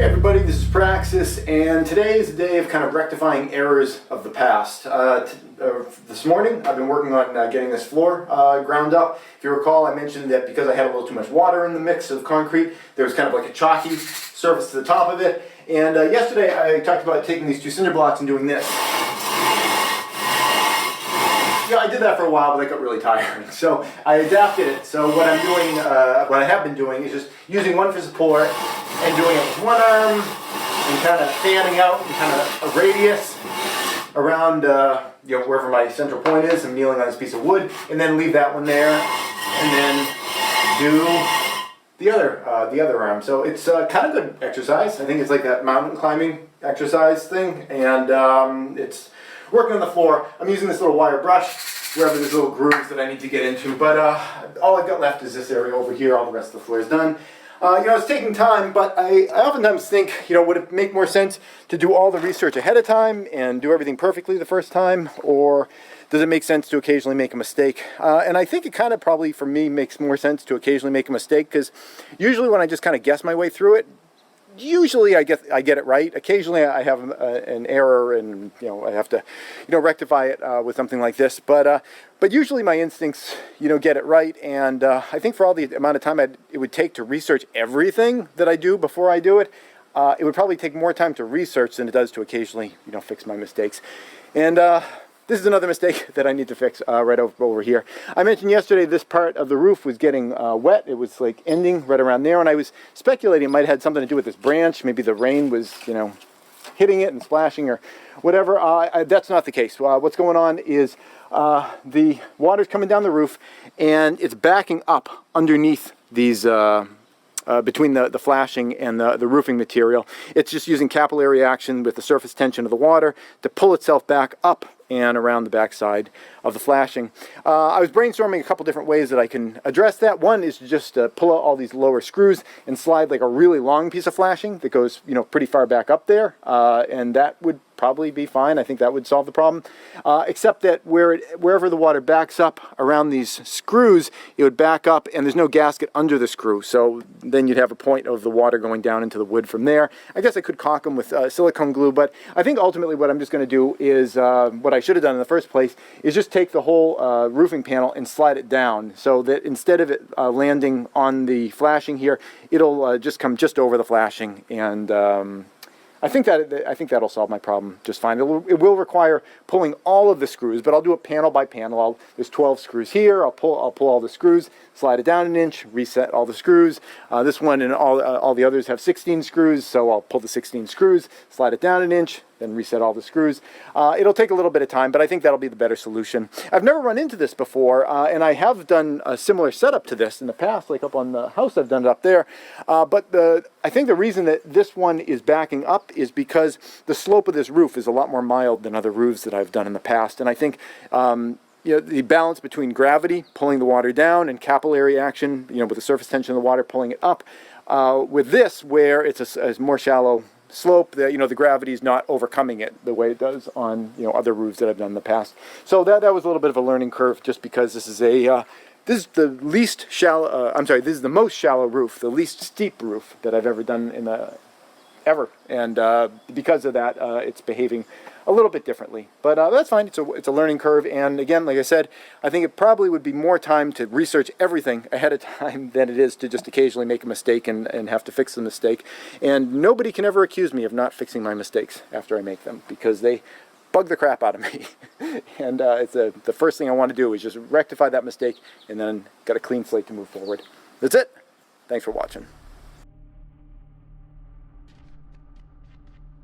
Hey everybody, this is Praxis, and today is a day of kind of rectifying errors of the past. This morning I've been working on getting this floor ground up. If you recall, I mentioned that because I had a little too much water in the mix of concrete, there was kind of like a chalky surface to the top of it. And yesterday I talked about taking these two cinder blocks and doing this. Yeah, I did that for a while, but that got really tiring. So I adapted it. So what I'm doing, what I have been doing, is just using one for support and doing it with one arm and kind of fanning out in kind of a radius around, wherever my central point is. I'm kneeling on this piece of wood, and then leave that one there, and then do the other arm. So it's kind of good exercise. I think it's like that mountain climbing exercise thing, and it's working on the floor. I'm using this little wire brush wherever there's little grooves that I need to get into, but all I've got left is this area over here. All the rest of the floor is done. It's taking time, but I oftentimes think, would it make more sense to do all the research ahead of time and do everything perfectly the first time, or does it make sense to occasionally make a mistake? And I think it kind of probably, for me, makes more sense to occasionally make a mistake, because usually when I just kind of guess my way through it, usually I get it right. Occasionally I have an error, and I have to rectify it with something like this. But usually my instincts get it right. And I think for all the amount of time it would take to research everything that I do before I do it, it would probably take more time to research than it does to occasionally fix my mistakes. And this is another mistake that I need to fix right over here. I mentioned yesterday this part of the roof was getting wet. It was like ending right around there, and I was speculating it might have had something to do with this branch. Maybe the rain was, hitting it and splashing or whatever. That's not the case. What's going on is the water's coming down the roof, and it's backing up underneath these between the flashing and the roofing material. It's just using capillary action with the surface tension of the water to pull itself back up and around the backside of the flashing. I was brainstorming a couple different ways that I can address that. One is to just pull out all these lower screws and slide like a really long piece of flashing that goes pretty far back up there, and that would probably be fine. I think that would solve the problem, except that wherever the water backs up around these screws, it would back up and there's no gasket under the screw, so then you'd have a point of the water going down into the wood from there. I guess I could caulk them with silicone glue, but I think ultimately what I'm just going to do is what I should have done in the first place is just take the whole roofing panel and slide it down, so that instead of it landing on the flashing here, it'll just come just over the flashing, and I think that'll solve my problem just fine. It will require pulling all of the screws, but I'll do it panel by panel. There's 12 screws here. I'll pull all the screws, slide it down an inch, reset all the screws. This one and all the others have 16 screws, so I'll pull the 16 screws, slide it down an inch, then reset all the screws. It'll take a little bit of time, but I think that'll be the better solution. I've never run into this before, and I have done a similar setup to this in the past, like up on the house. I've done it up there, but I think the reason that this one is backing up is because the slope of this roof is a lot more mild than other roofs that I've done in the past, and I think the balance between gravity pulling the water down and capillary action, with the surface tension of the water pulling it up, with this where it's a more shallow slope, the gravity is not overcoming it the way it does on other roofs that I've done in the past. So that was a little bit of a learning curve, just because this is this is the least shallow. This is the most shallow roof, the least steep roof that I've ever done ever, and because of that, it's behaving a little bit differently. But that's fine. It's a learning curve, and again, like I said, I think it probably would be more time to research everything ahead of time than it is to just occasionally make a mistake and have to fix the mistake. And nobody can ever accuse me of not fixing my mistakes after I make them, because they bug the crap out of me. And it's the first thing I want to do is just rectify that mistake, and then got a clean slate to move forward. That's it. Thanks for watching.